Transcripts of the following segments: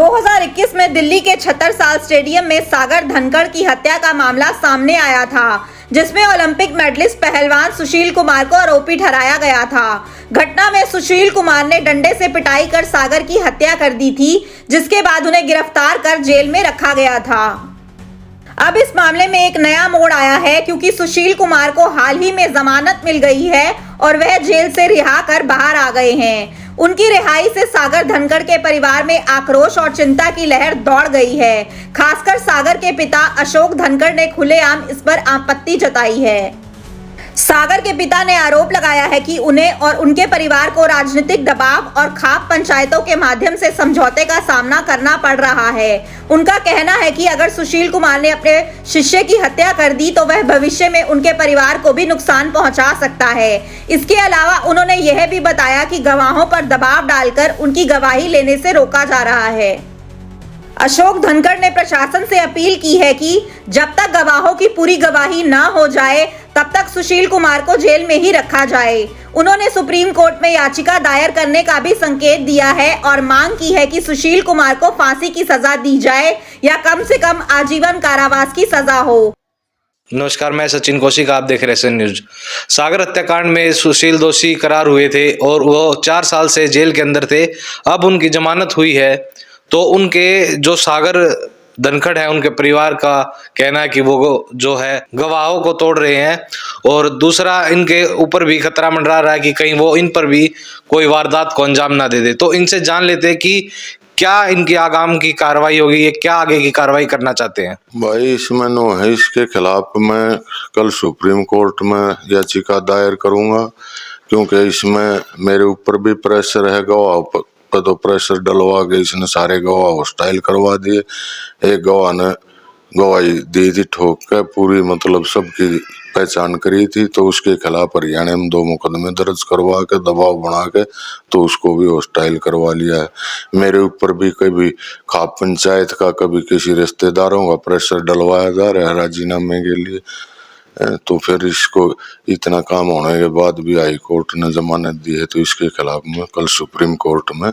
2021 में दिल्ली के छतरसाल स्टेडियम में सागर धनखड़ की हत्या का मामला सामने आया था, जिसमें ओलंपिक मेडलिस्ट पहलवान सुशील कुमार को आरोपी ठहराया गया था। घटना में सुशील कुमार ने डंडे से पिटाई कर सागर की हत्या कर दी थी, जिसके बाद उन्हें गिरफ्तार कर जेल में रखा गया था। अब इस मामले में एक नया मोड़ आया है, क्योंकि सुशील कुमार को हाल ही में जमानत मिल गई है और वह जेल से रिहा कर बाहर आ गए हैं। उनकी रिहाई से सागर धनखड़ के परिवार में आक्रोश और चिंता की लहर दौड़ गई है। खासकर सागर के पिता अशोक धनखड़ ने खुलेआम इस पर आपत्ति जताई है। सागर के पिता ने आरोप लगाया है कि उन्हें और उनके परिवार को राजनीतिक दबाव और खाप पंचायतों के माध्यम से समझौते का सामना करना पड़ रहा है। उनका कहना है कि अगर सुशील कुमार ने अपने शिष्य की हत्या कर दी तो वह भविष्य में उनके परिवार को भी नुकसान पहुंचा सकता है। इसके अलावा उन्होंने यह भी बताया कि गवाहों पर दबाव डालकर उनकी गवाही लेने से रोका जा रहा है। अशोक धनखड़ ने प्रशासन से अपील की है कि जब तक गवाहों की पूरी गवाही न हो जाए तब तक सुशील कुमार को जेल में ही रखा जाए। उन्होंने सुप्रीम कोर्ट में याचिका दायर करने का भी संकेत दिया है और मांग की है कि सुशील कुमार को फांसी की सजा दी जाए या कम से कम आजीवन कारावास की सजा हो। नमस्कार, मैं सचिन कौशिक, आप देख रहे हैं एसएन न्यूज। सागर हत्याकांड में सुशील दोषी करार हुए थे और वो 4 साल से जेल के अंदर थे। अब उनकी जमानत हुई है, तो उनके जो सागर धनखड़ है उनके परिवार का कहना है कि वो जो है गवाहों को तोड़ रहे हैं, और दूसरा इनके ऊपर भी खतरा मंडरा रहा है कि कहीं वो इन पर भी कोई वारदात को अंजाम ना दे दे। तो इनसे जान लेते हैं कि क्या इनकी आगाम की कार्रवाई होगी, ये क्या आगे की कार्रवाई करना चाहते हैं। भाई इसमें नो है, इसके खिलाफ मैं कल सुप्रीम कोर्ट में याचिका दायर करूंगा, क्योंकि इसमें मेरे ऊपर भी प्रेशर है। गवाह पर तो प्रेशर डलवा के इसने सारे गवाह हॉस्टाइल करवा दिए। एक गवाह ने गवाही दी थी ठोक के, पूरी मतलब सबकी पहचान करी थी, तो उसके खिलाफ हरियाणा में 2 मुकदमे दर्ज करवा के दबाव बना के तो उसको भी हॉस्टाइल करवा लिया है। मेरे ऊपर भी कभी खाप पंचायत का, कभी किसी रिश्तेदारों का प्रेशर डलवाया जा रहा है राजीनामे के लिए। तो फिर इसको इतना काम होने के बाद भी हाई कोर्ट ने जमानत दी है, तो इसके खिलाफ मैं कल सुप्रीम कोर्ट में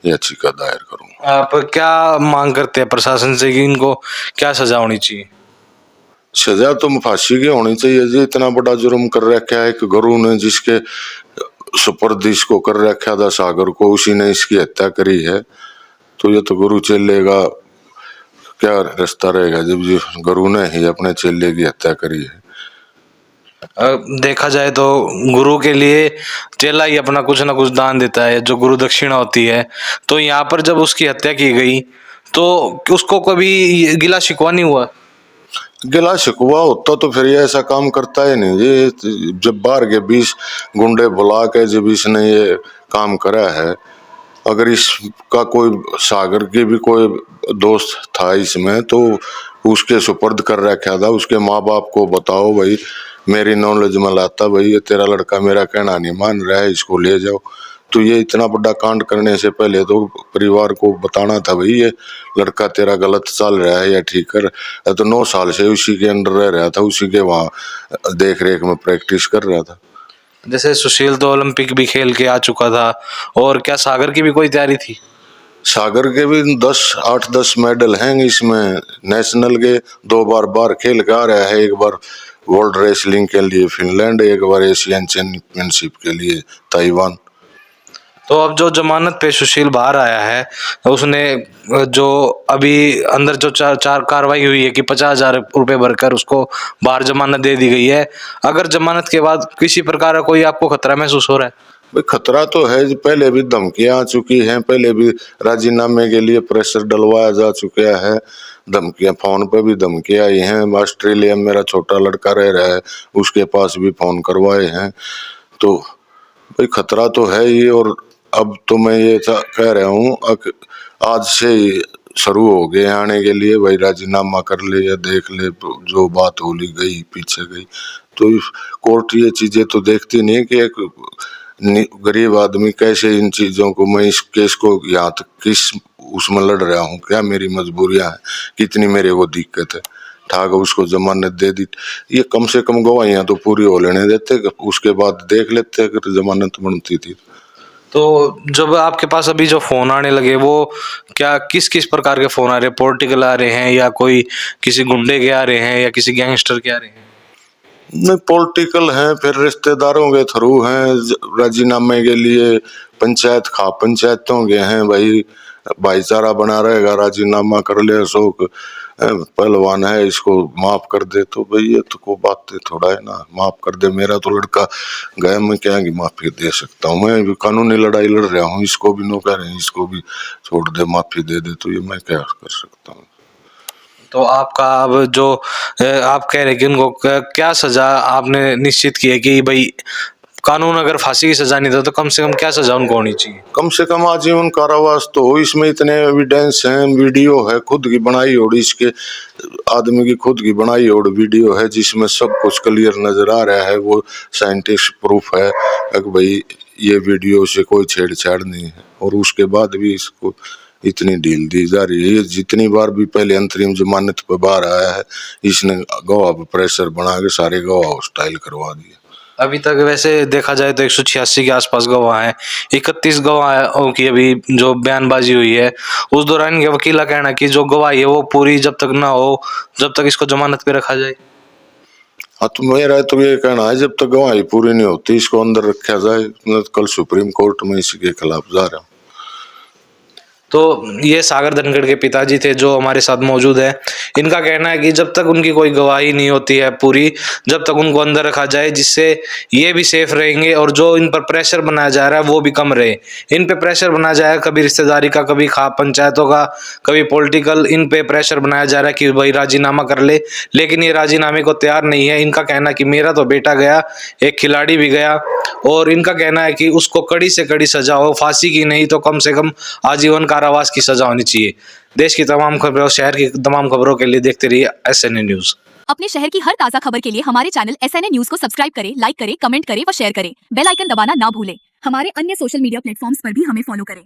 याचिका दायर करूंगा। आप क्या मांग करते हैं प्रशासन से कि इनको क्या सजा होनी चाहिए? सजा तो फांसी की होनी चाहिए जी। इतना बड़ा जुर्म कर रखा है कि गुरु ने जिसके सुपुर्द इसको कर रखा था सागर को, उसी ने इसकी हत्या करी है। तो ये तो गुरु चेले का क्या रास्ता रहेगा जब जी गुरु ने ही अपने चेले की हत्या करी है। देखा जाए तो गुरु के लिए चेला ही अपना कुछ ना कुछ दान देता है, जो गुरु दक्षिणा होती है। तो यहाँ पर जब उसकी हत्या की गई तो उसको कभी गिला शिकवा नहीं हुआ? गिला शिकवा होता तो फिर ये ऐसा काम करता ही नहीं। ये जब बाहर के 20 गुंडे बुला के जब इसने ये काम करा है, अगर इसका कोई सागर के भी कोई दोस्त था इसमें तो उसके सुपर्द कर रखा था। उसके माँ बाप को बताओ भाई, मेरी नॉलेज में लाता भाई ये तेरा लड़का मेरा कहना नहीं मान रहा है, इसको ले जाओ। तो ये इतना बड़ा कांड करने से पहले तो परिवार को बताना था भाई ये लड़का तेरा गलत चल रहा है या ठीक कर। तो 9 साल से उसी के अंडर रह रहा था, उसी के वहाँ देख रेख में प्रैक्टिस कर रहा था। जैसे सुशील तो ओलंपिक भी खेल के आ चुका था, और क्या सागर की भी कोई तैयारी थी? सागर के भी 8-10 मेडल हैं इसमें। नेशनल के 2 बार खेल के आ रहा है। एक बार वर्ल्ड रेसलिंग के लिए फिनलैंड, एक बार एशियन चैंपियनशिप के लिए ताइवान। तो अब जो जमानत पे सुशील बाहर आया है, उसने जो अभी अंदर जो चार कार्रवाई हुई है कि 50,000 रुपये भरकर उसको बाहर जमानत दे दी गई है। अगर जमानत के बाद किसी प्रकार का कोई आपको खतरा महसूस हो रहा है? भाई खतरा तो है, पहले भी धमकियां आ चुकी हैं, पहले भी राजीनामे के लिए प्रेशर डलवाया जा चुका है। धमकियां, फोन पे भी धमकियां आई हैं। ऑस्ट्रेलिया में मेरा छोटा लड़का रह रहा है, उसके पास भी फोन करवाए हैं। तो भाई खतरा तो है ही। और अब तो मैं ये कह रहा हूँ आज से ही शुरू हो गए आने के लिए, भाई राजीनामा कर ले या देख ले, जो बात होली गई पीछे गई। तो कोर्ट ये चीजें तो देखती नहीं कि एक गरीब आदमी कैसे इन चीजों को, मैं इस केस को यहाँ तक किस उसमें लड़ रहा हूँ, क्या मेरी मजबूरियां हैं, कितनी मेरे को दिक्कत है। ठाक उसको जमानत दे दी, ये कम से कम गवाहियां तो पूरी हो लेने देते, उसके बाद देख लेते अगर जमानत बनती थी। तो जब आपके पास अभी जो फोन आने लगे वो क्या किस किस प्रकार के फोन आ रहे हैं? पॉलिटिकल आ रहे हैं या कोई किसी गुंडे के आ रहे हैं या किसी गैंगस्टर के आ रहे हैं? नहीं, पॉलिटिकल हैं, फिर रिश्तेदारों के थ्रू हैं, राजीनामे के लिए पंचायत पंचायतों के हैं, भाई भाईचारा बना रहेगा, राजीनामा कर ले अशोक पहलवान है, इसको माफ कर दे। तो भाई ये तो कोई बात थोड़ा है ना, माफ कर दे, मेरा तो लड़का गया, मैं क्या की माफी दे सकता हूँ? मैं भी कानूनी लड़ाई लड़ रहा हूँ, इसको भी नो कह रहे हैं, इसको भी छोड़ दे, माफी दे दे, तो ये मैं क्या कर सकता हूँ? तो आपका अब जो आप कह रहे हैं कि उनको क्या सजा आपने निश्चित की है कि भाई कानून अगर फांसी की सजा नहीं दे तो कम से कम क्या सजा उनको होनी चाहिए? कम से कम आजीवन कारावास तो हो। इसमें इतने एविडेंस हैं, वीडियो है खुद की बनाई और इसके आदमी की खुद की बनाई और वीडियो है, जिसमें सब कुछ क्लियर नजर आ रहा है। वो साइंटिस्ट प्रूफ है कि भाई ये वीडियो से कोई छेड़छाड़ नहीं है, और उसके बाद भी इसको इतनी ढील दी जा रही है। ये जितनी बार भी पहले अंतरिम जमानत पर बाहर आया है, इसने गवाह पर प्रेशर बना के सारे गवाह हॉस्टाइल करवा दिए। अभी तक वैसे देखा जाए तो 186 के आसपास गवाह हैं, 31 गवाहों की अभी जो बयानबाजी हुई है, उस दौरान ये वकील का कहना है कि जो गवाही है वो पूरी जब तक ना हो, जब तक इसको जमानत पे रखा जाए। हाँ, तो मेरा तो ये कहना है, जब तक गवाही पूरी नहीं होती इसको अंदर रखा जाए। मैं कल सुप्रीम कोर्ट में इसी के खिलाफ जा रहा हूँ। तो ये सागर धनखड़ के पिताजी थे जो हमारे साथ मौजूद है। इनका कहना है कि जब तक उनकी कोई गवाही नहीं होती है पूरी, जब तक उनको अंदर रखा जाए, जिससे ये भी सेफ रहेंगे और जो इन पर प्रेशर बनाया जा रहा है वो भी कम रहे। इन पे प्रेशर बनाया जाएगा, कभी रिश्तेदारी का, कभी पंचायतों का, कभी पॉलिटिकल, इन पे प्रेशर बनाया जा रहा है कि भाई राजीनामा कर ले, लेकिन ये राजीनामे को तैयार नहीं है। इनका कहना है कि मेरा तो बेटा गया, एक खिलाड़ी भी गया, और इनका कहना है कि उसको कड़ी से कड़ी सजा हो, फांसी की नहीं तो कम से कम आजीवन कारावास की सजा होनी चाहिए। देश की तमाम खबरों, शहर की तमाम खबरों के लिए देखते रहिए SNA न्यूज। अपने शहर की हर ताजा खबर के लिए हमारे चैनल SNA न्यूज को सब्सक्राइब करें, लाइक करें, कमेंट करें व शेयर करें। बेल आइकन दबाना ना भूलें। हमारे अन्य सोशल मीडिया प्लेटफॉर्म्स पर भी हमें फॉलो करें।